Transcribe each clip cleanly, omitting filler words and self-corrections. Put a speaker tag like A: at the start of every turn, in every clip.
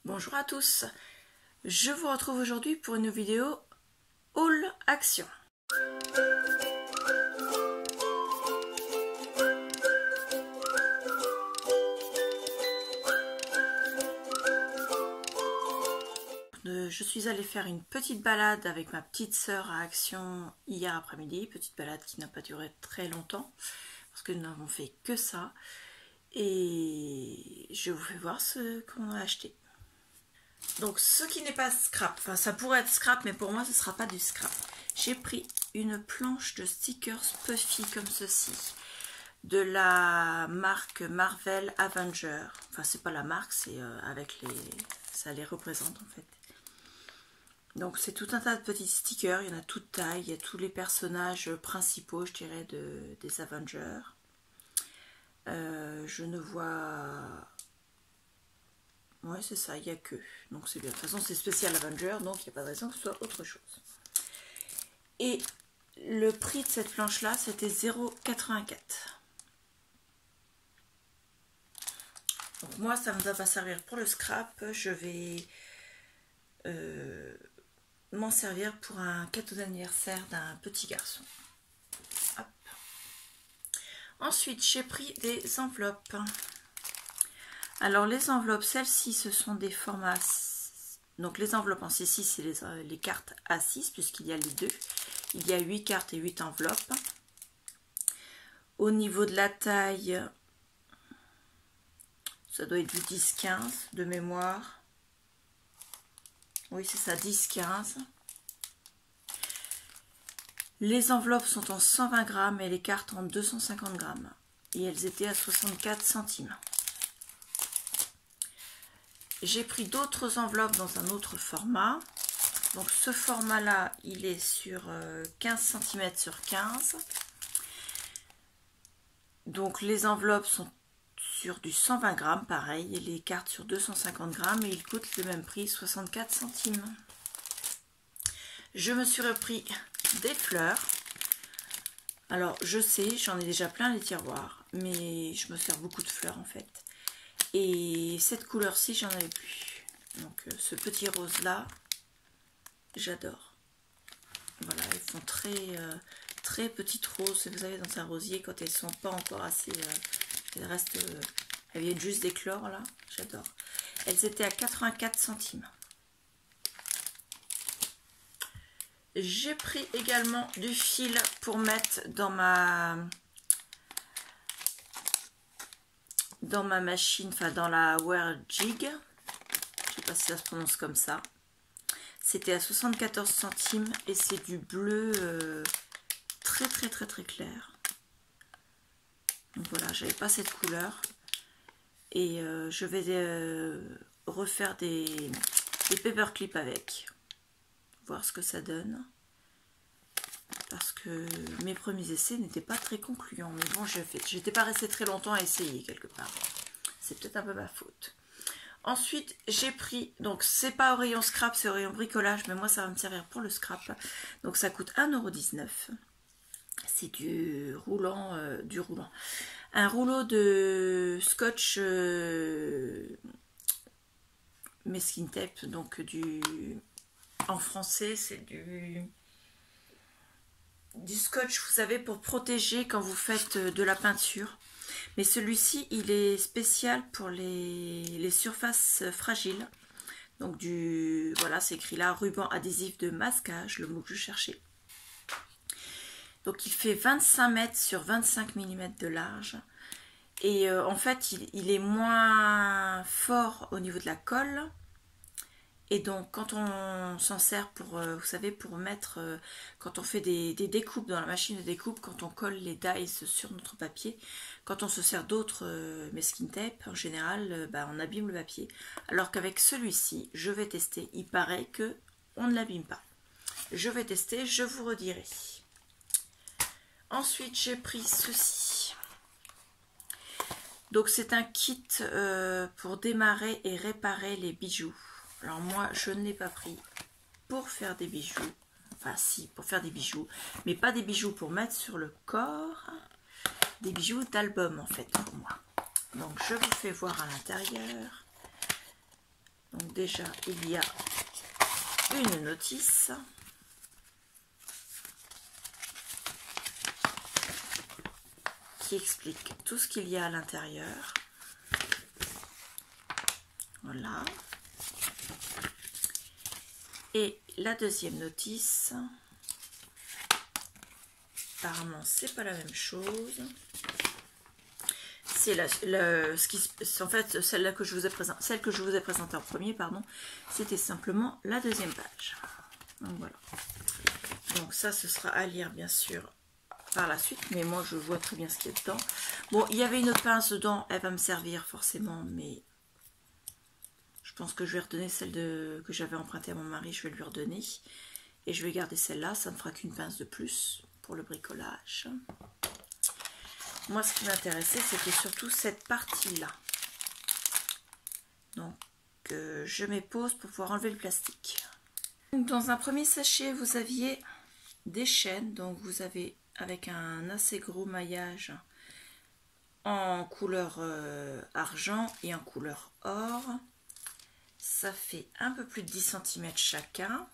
A: Bonjour à tous, je vous retrouve aujourd'hui pour une vidéo haul action. Je suis allée faire une petite balade avec ma petite sœur à Action hier après-midi, petite balade qui n'a pas duré très longtemps parce que nous n'avons fait que ça et je vous fais voir ce qu'on a acheté. Donc ce qui n'est pas scrap, enfin ça pourrait être scrap mais pour moi ce ne sera pas du scrap. J'ai pris une planche de stickers puffy comme ceci de la marque Marvel Avenger. Enfin c'est pas la marque, c'est avec les... ça les représente en fait. Donc c'est tout un tas de petits stickers, il y en a toute taille, il y a tous les personnages principaux je dirais des Avengers. Je ne vois... Ouais, c'est ça, il n'y a que. Donc c'est bien. De toute façon, c'est spécial Avenger, donc il n'y a pas de raison que ce soit autre chose. Et le prix de cette planche-là, c'était 0,84. Donc moi, ça ne va pas servir pour le scrap. Je vais m'en servir pour un cadeau d'anniversaire d'un petit garçon. Hop. Ensuite, j'ai pris des enveloppes. Alors les enveloppes, celles-ci, ce sont des formats, donc les enveloppes en C6, c'est les cartes A6, puisqu'il y a les deux. Il y a 8 cartes et 8 enveloppes. Au niveau de la taille, ça doit être du 10-15 de mémoire. Oui, c'est ça, 10-15. Les enveloppes sont en 120 grammes et les cartes en 250 grammes. Et elles étaient à 64 centimes. J'ai pris d'autres enveloppes dans un autre format. Donc ce format là, il est sur 15 cm sur 15. Donc les enveloppes sont sur du 120 grammes, pareil, et les cartes sur 250 grammes et ils coûtent le même prix, 64 centimes. Je me suis repris des fleurs. Alors je sais, j'en ai déjà plein les tiroirs, mais je me sers beaucoup de fleurs en fait. Et cette couleur-ci, j'en avais plus. Donc ce petit rose-là, j'adore. Voilà, elles font très petites roses. Vous savez, dans un rosier, quand elles sont pas encore assez... elles restent... elles viennent juste d'éclore, là. J'adore. Elles étaient à 84 centimes. J'ai pris également du fil pour mettre dans ma machine, enfin dans la Wear Jig, je sais pas si ça se prononce comme ça. C'était à 74 centimes et c'est du bleu très clair. Donc voilà, j'avais pas cette couleur et je vais refaire des paperclips avec, voir ce que ça donne. Parce que mes premiers essais n'étaient pas très concluants. Mais bon, j'étais pas restée très longtemps à essayer quelque part. C'est peut-être un peu ma faute. Ensuite, j'ai pris... Donc, c'est pas au rayon scrap, c'est au rayon bricolage. Mais moi, ça va me servir pour le scrap. Donc, ça coûte 1,19 €. C'est du roulant. Un rouleau de scotch masking tape. Donc, en français, c'est du scotch, vous savez, pour protéger quand vous faites de la peinture. Mais celui-ci, il est spécial pour les surfaces fragiles. Donc voilà, c'est écrit là, ruban adhésif de masquage, le mot que je cherchais. Donc il fait 25 mètres sur 25 mm de large. Et en fait, il est moins fort au niveau de la colle. Et donc quand on s'en sert pour, vous savez, pour mettre, quand on fait des découpes dans la machine de découpe, quand on colle les dies sur notre papier, quand on se sert d'autres masking tape, en général, on abîme le papier. Alors qu'avec celui-ci, je vais tester, il paraît que on ne l'abîme pas. Je vais tester, je vous redirai. Ensuite, j'ai pris ceci. Donc c'est un kit pour démarrer et réparer les bijoux. Alors moi, je ne l'ai pas pris pour faire des bijoux. Enfin si, pour faire des bijoux. Mais pas des bijoux pour mettre sur le corps. Des bijoux d'album en fait pour moi. Donc je vous fais voir à l'intérieur. Donc déjà, il y a une notice. Qui explique tout ce qu'il y a à l'intérieur. Voilà. Et la deuxième notice, apparemment c'est pas la même chose. C'est en fait celle que je vous ai présentée en premier, pardon. C'était simplement la deuxième page. Donc voilà. Donc ça, ce sera à lire bien sûr par la suite, mais moi je vois très bien ce qu'il y a dedans. Bon, il y avait une pince dedans, elle va me servir forcément, mais je pense que je vais redonner celle que j'avais empruntée à mon mari, je vais lui redonner. Et je vais garder celle-là, ça ne fera qu'une pince de plus pour le bricolage. Moi, ce qui m'intéressait, c'était surtout cette partie-là. Donc, je m'épose pour pouvoir enlever le plastique. Donc, dans un premier sachet, vous aviez des chaînes, donc vous avez avec un assez gros maillage en couleur argent et en couleur or. Ça fait un peu plus de 10 cm chacun.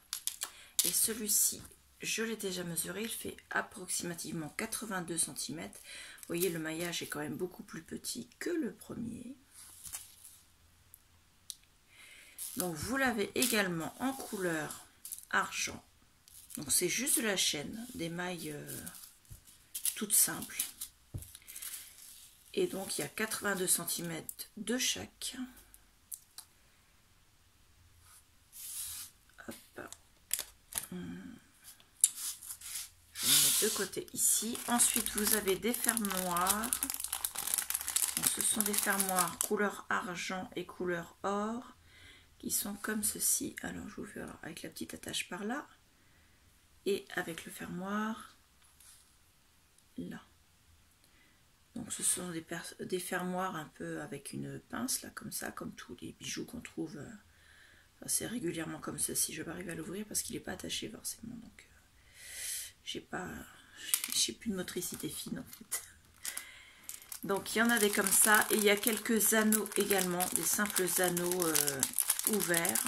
A: Et celui-ci, je l'ai déjà mesuré, il fait approximativement 82 cm. Vous voyez, le maillage est quand même beaucoup plus petit que le premier. Donc vous l'avez également en couleur argent. Donc c'est juste de la chaîne, des mailles toutes simples. Et donc il y a 82 cm de chaque. Hop. Je vais mettre de côté ici. Ensuite vous avez des fermoirs. Donc, ce sont des fermoirs couleur argent et couleur or qui sont comme ceci. Alors je vous fais avec la petite attache par là et avec le fermoir là. Donc ce sont des fermoirs un peu avec une pince là, comme ça, comme tous les bijoux qu'on trouve assez régulièrement comme ceci. Je vais pas arriver à l'ouvrir parce qu'il n'est pas attaché forcément, donc j'ai plus de motricité fine en fait. Donc il y en a des comme ça, et il y a quelques anneaux également, des simples anneaux ouverts.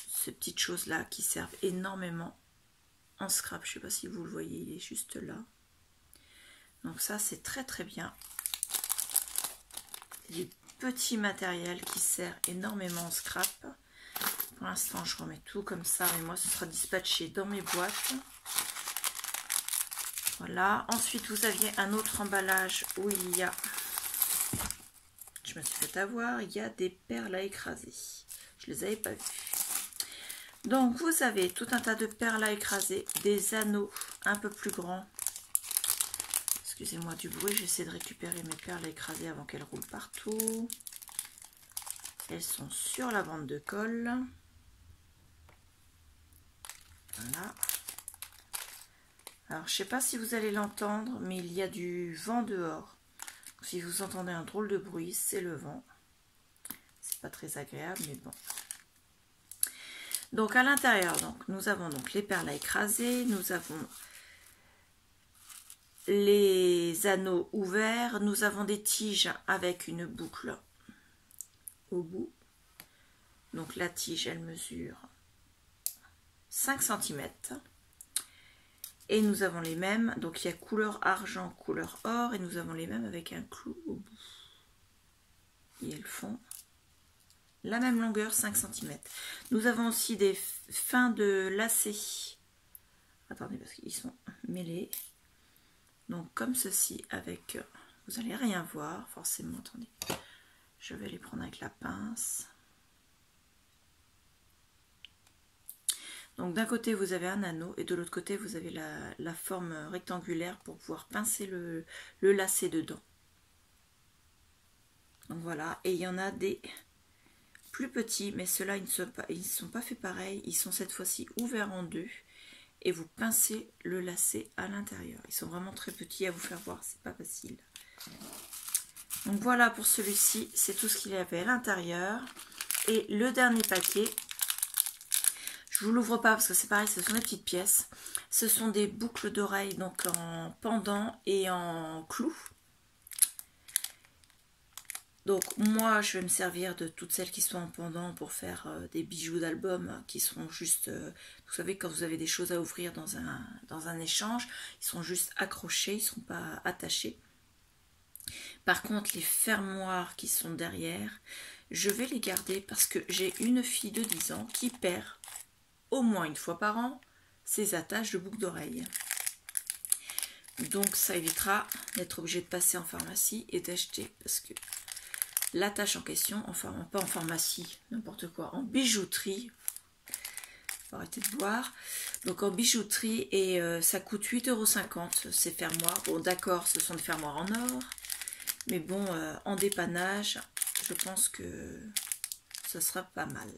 A: Ces petites choses là qui servent énormément en scrap. Je ne sais pas si vous le voyez, il est juste là. Donc ça c'est très très bien. Du petit matériel qui sert énormément en scrap. Pour l'instant je remets tout comme ça, mais moi ce sera dispatché dans mes boîtes. Voilà. Ensuite vous aviez un autre emballage où il y a, je me suis fait avoir, il y a des perles à écraser. Je les avais pas vues. Donc vous avez tout un tas de perles à écraser, des anneaux un peu plus grands. Excusez-moi du bruit, j'essaie de récupérer mes perles à écraser avant qu'elles roulent partout. Elles sont sur la bande de colle. Voilà. Alors je ne sais pas si vous allez l'entendre, mais il y a du vent dehors. Donc, si vous entendez un drôle de bruit, c'est le vent. C'est pas très agréable, mais bon. Donc à l'intérieur, nous avons donc les perles à écraser, nous avons les anneaux ouverts, nous avons des tiges avec une boucle au bout. Donc la tige, elle mesure 5 cm. Et nous avons les mêmes, donc il y a couleur argent, couleur or, et nous avons les mêmes avec un clou au bout. Et elles font la même longueur, 5 cm. Nous avons aussi des fins de lacets. Attendez, parce qu'ils sont mêlés. Donc comme ceci, avec, vous n'allez rien voir forcément, attendez, je vais les prendre avec la pince. Donc d'un côté vous avez un anneau et de l'autre côté vous avez la forme rectangulaire pour pouvoir pincer le lacet dedans. Donc voilà, et il y en a des plus petits, mais ceux-là ils ne sont pas faits pareil, ils sont cette fois-ci ouverts en deux. Et vous pincez le lacet à l'intérieur. Ils sont vraiment très petits à vous faire voir, c'est pas facile. Donc voilà pour celui-ci, c'est tout ce qu'il y avait à l'intérieur. Et le dernier paquet, je vous l'ouvre pas parce que c'est pareil, ce sont des petites pièces. Ce sont des boucles d'oreilles, donc en pendant et en clou. Donc moi je vais me servir de toutes celles qui sont en pendant pour faire des bijoux d'album qui seront juste, vous savez quand vous avez des choses à ouvrir dans un échange, ils sont juste accrochés, ils ne seront pas attachés. Par contre les fermoirs qui sont derrière, je vais les garder parce que j'ai une fille de 10 ans qui perd au moins une fois par an ses attaches de boucles d'oreilles. Donc ça évitera d'être obligé de passer en pharmacie et d'acheter parce que l'attache en question, enfin pas en pharmacie, n'importe quoi, en bijouterie, faut arrêter de boire, donc en bijouterie et ça coûte 8,50 € ces fermoirs. Bon d'accord, ce sont des fermoirs en or, mais bon, en dépannage, je pense que ce sera pas mal.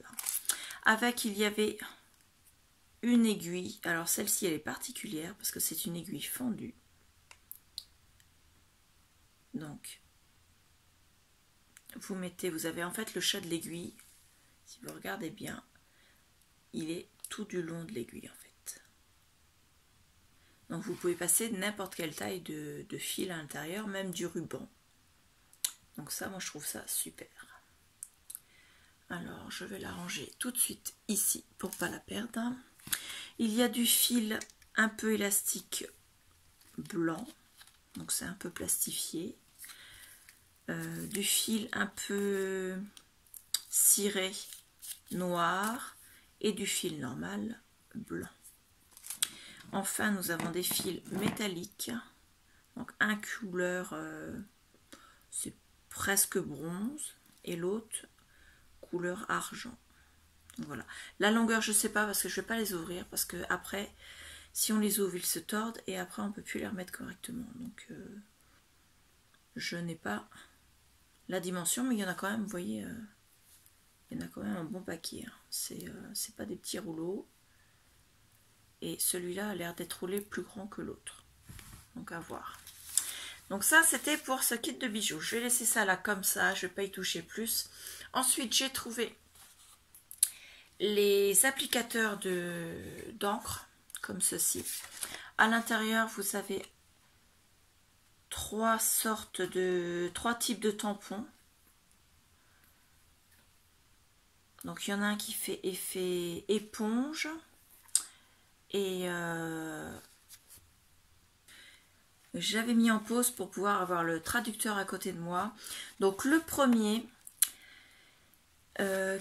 A: Avec, il y avait une aiguille, alors celle-ci elle est particulière parce que c'est une aiguille fendue. Donc, vous avez en fait le chat de l'aiguille, si vous regardez bien, il est tout du long de l'aiguille en fait. Donc vous pouvez passer n'importe quelle taille de fil à l'intérieur, même du ruban. Donc ça, moi je trouve ça super. Alors je vais la ranger tout de suite ici pour pas la perdre. Il y a du fil un peu élastique blanc, donc c'est un peu plastifié. Du fil un peu ciré noir et du fil normal blanc. Enfin nous avons des fils métalliques, donc un couleur c'est presque bronze et l'autre couleur argent. Donc voilà, la longueur je sais pas parce que je vais pas les ouvrir parce que après si on les ouvre ils se tordent et après on peut plus les remettre correctement, donc je n'ai pas la dimension, mais il y en a quand même, vous voyez, il y en a quand même un bon paquet. Hein. C'est pas des petits rouleaux. Et celui-là a l'air d'être roulé plus grand que l'autre. Donc à voir. Donc ça, c'était pour ce kit de bijoux. Je vais laisser ça là comme ça, je ne vais pas y toucher plus. Ensuite, j'ai trouvé les applicateurs d'encre, comme ceci. À l'intérieur, vous avez trois types de tampons. Donc il y en a un qui fait effet éponge et j'avais mis en pause pour pouvoir avoir le traducteur à côté de moi. Donc le premier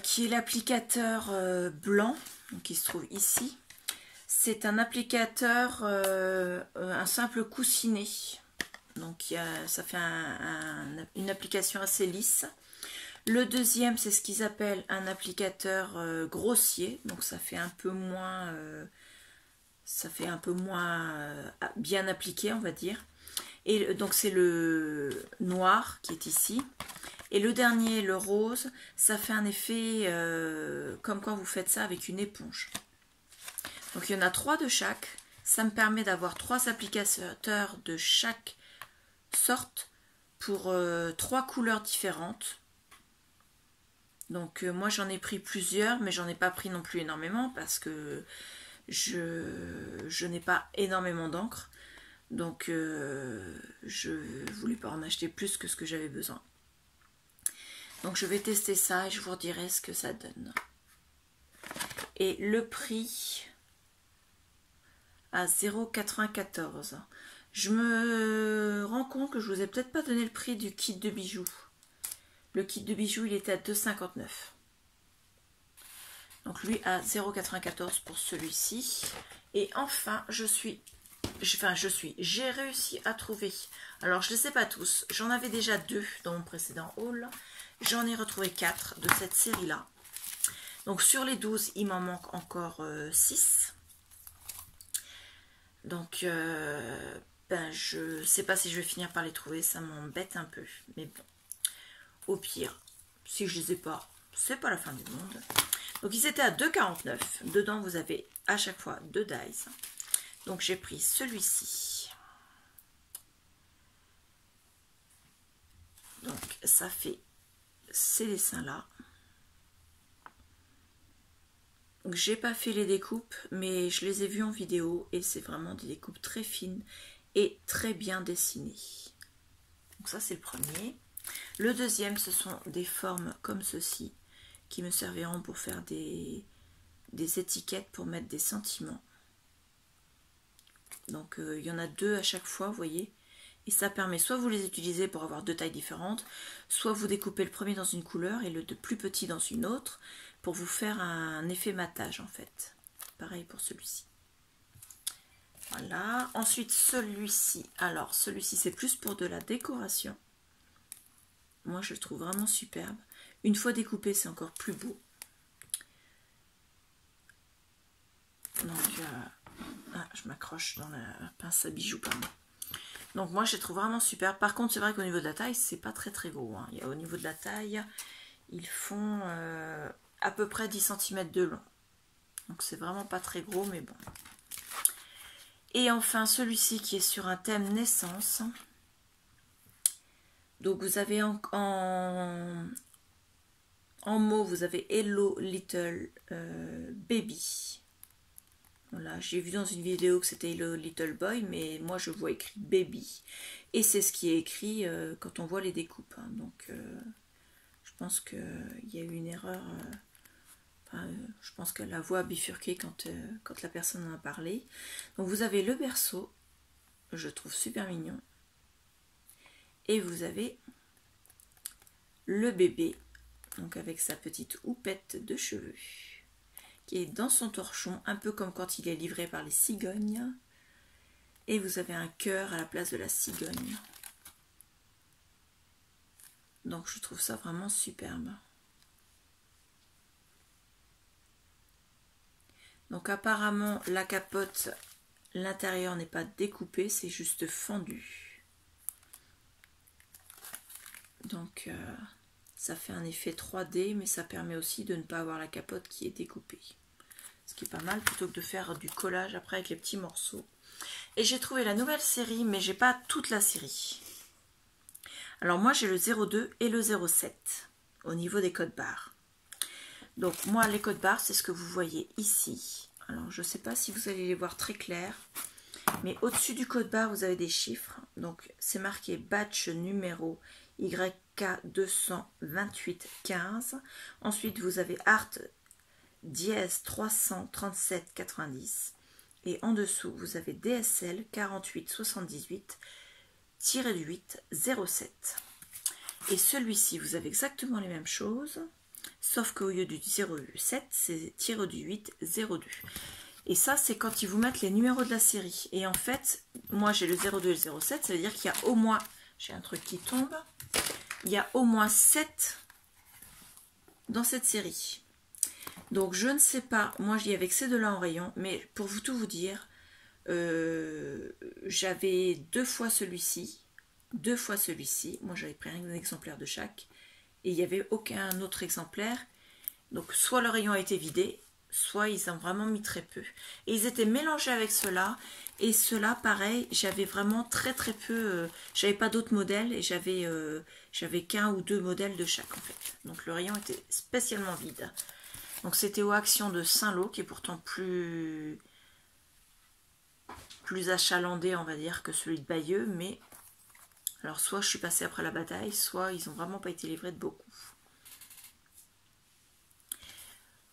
A: qui est l'applicateur blanc, donc qui se trouve ici, c'est un applicateur, un simple coussinet. Donc ça fait une application assez lisse. Le deuxième, c'est ce qu'ils appellent un applicateur grossier, donc ça fait un peu moins, bien appliqué, on va dire. Et donc c'est le noir qui est ici. Et le dernier, le rose, ça fait un effet comme quand vous faites ça avec une éponge. Donc il y en a 3 de chaque. Ça me permet d'avoir 3 applicateurs de chaque sorte pour 3 couleurs différentes. Donc moi j'en ai pris plusieurs, mais j'en ai pas pris non plus énormément parce que je n'ai pas énormément d'encre. Donc je voulais pas en acheter plus que ce que j'avais besoin. Donc je vais tester ça et je vous redirai ce que ça donne. Et le prix à 0,94 €. Je me rends compte que je vous ai peut-être pas donné le prix du kit de bijoux. Le kit de bijoux, il était à 2,59 €. Donc lui à 0,94 € pour celui-ci. Et enfin, j'ai réussi à trouver. Alors, je ne les ai pas tous. J'en avais déjà 2 dans mon précédent haul. J'en ai retrouvé 4 de cette série-là. Donc, sur les 12, il m'en manque encore 6. Donc, je ne sais pas si je vais finir par les trouver. Ça m'embête un peu. Mais bon, au pire, si je les ai pas, c'est pas la fin du monde. Donc, ils étaient à 2,49 €. Dedans, vous avez à chaque fois 2 dies. Donc, j'ai pris celui-ci. Donc, ça fait ces dessins-là. Donc, j'ai pas fait les découpes, mais je les ai vus en vidéo et c'est vraiment des découpes très fines et très bien dessinées. Donc, ça, c'est le premier. Le deuxième, ce sont des formes comme ceci, qui me serviront pour faire des étiquettes pour mettre des sentiments. Donc il y en a 2 à chaque fois, vous voyez. Et ça permet, soit vous les utilisez pour avoir 2 tailles différentes, soit vous découpez le premier dans une couleur et le plus petit dans une autre, pour vous faire un effet matage en fait. Pareil pour celui-ci. Voilà. Ensuite celui-ci. Alors celui-ci c'est plus pour de la décoration. Moi je le trouve vraiment superbe. Une fois découpé c'est encore plus beau. Donc je m'accroche dans la pince à bijoux, pardon. Donc moi je les trouve vraiment super. Par contre c'est vrai qu'au niveau de la taille c'est pas très gros. Hein. Au niveau de la taille ils font à peu près 10 cm de long. Donc c'est vraiment pas très gros mais bon. Et enfin celui-ci qui est sur un thème naissance. Donc vous avez en mot vous avez Hello Little Baby. Voilà, j'ai vu dans une vidéo que c'était le Little Boy, mais moi je vois écrit Baby. Et c'est ce qui est écrit quand on voit les découpes. Hein. Donc je pense qu'il y a eu une erreur. Je pense que la voix a bifurqué quand la personne en a parlé. Donc vous avez le berceau, je trouve super mignon. Et vous avez le bébé, donc avec sa petite houppette de cheveux, qui est dans son torchon, un peu comme quand il est livré par les cigognes. Et vous avez un cœur à la place de la cigogne. Donc je trouve ça vraiment superbe. Donc apparemment la capote, l'intérieur n'est pas découpé, c'est juste fendu. Donc ça fait un effet 3D, mais ça permet aussi de ne pas avoir la capote qui est découpée. Ce qui est pas mal, plutôt que de faire du collage après avec les petits morceaux. Et j'ai trouvé la nouvelle série, mais j'ai pas toute la série. Alors moi j'ai le 02 et le 07 au niveau des codes barres. Donc moi les codes barres c'est ce que vous voyez ici. Alors je sais pas si vous allez les voir très clair, mais au-dessus du code barre vous avez des chiffres. Donc c'est marqué batch numéro YK22815. Ensuite vous avez art dièse 337,90 et en dessous vous avez DSL 4878-807. Et celui-ci vous avez exactement les mêmes choses, sauf qu'au lieu du 07 c'est tiré du 802. Et ça c'est quand ils vous mettent les numéros de la série. Et en fait moi j'ai le 02 et le 07, ça veut dire qu'il y a au moins, j'ai un truc qui tombe, il y a au moins 7 dans cette série. Donc je ne sais pas, moi j'y ai avec ces deux-là en rayon, mais pour tout vous dire, j'avais 2 fois celui-ci, 2 fois celui-ci, moi j'avais pris un exemplaire de chaque, et il n'y avait aucun autre exemplaire, donc soit le rayon a été vidé, soit ils ont vraiment mis très peu. Et ils étaient mélangés avec ceux-là, et ceux-là pareil, j'avais vraiment très peu, j'avais pas d'autres modèles, et j'avais qu'un ou 2 modèles de chaque en fait. Donc le rayon était spécialement vide. Donc c'était aux Actions de Saint-Lô, qui est pourtant plus achalandé, on va dire, que celui de Bayeux. Mais alors soit je suis passée après la bataille, soit ils n'ont vraiment pas été livrés de beaucoup.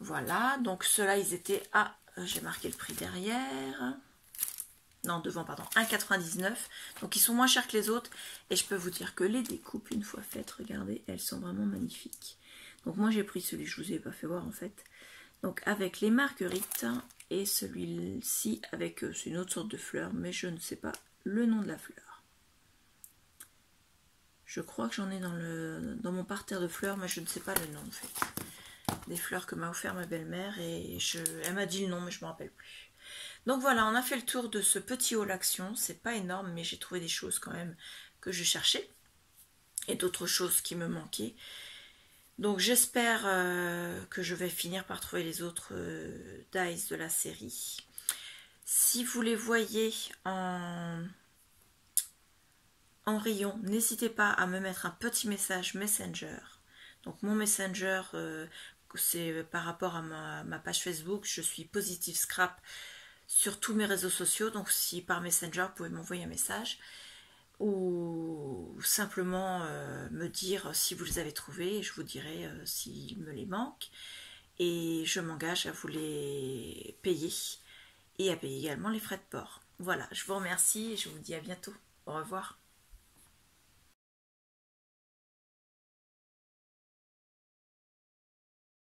A: Voilà, donc ceux-là, ils étaient à... j'ai marqué le prix derrière. Non, devant, pardon, 1,99. Donc ils sont moins chers que les autres. Et je peux vous dire que les découpes, une fois faites, regardez, elles sont vraiment magnifiques. Donc moi j'ai pris celui que je vous ai pas fait voir en fait. Donc avec les marguerites et celui-ci avec c'est une autre sorte de fleur, mais je ne sais pas le nom de la fleur. Je crois que j'en ai dans mon parterre de fleurs, mais je ne sais pas le nom en fait. Des fleurs que m'a offert ma belle-mère et elle m'a dit le nom, mais je ne me rappelle plus. Donc voilà, on a fait le tour de ce petit haul action. C'est pas énorme, mais j'ai trouvé des choses quand même que je cherchais et d'autres choses qui me manquaient. Donc j'espère que je vais finir par trouver les autres dies de la série. Si vous les voyez en rayon, n'hésitez pas à me mettre un petit message Messenger. Donc mon Messenger, c'est par rapport à ma page Facebook, je suis Positive Scrap sur tous mes réseaux sociaux. Donc si par Messenger, vous pouvez m'envoyer un message. ou simplement me dire si vous les avez trouvés, et je vous dirai s'il me les manque, et je m'engage à vous les payer et à payer également les frais de port. Voilà, je vous remercie et je vous dis à bientôt. Au revoir.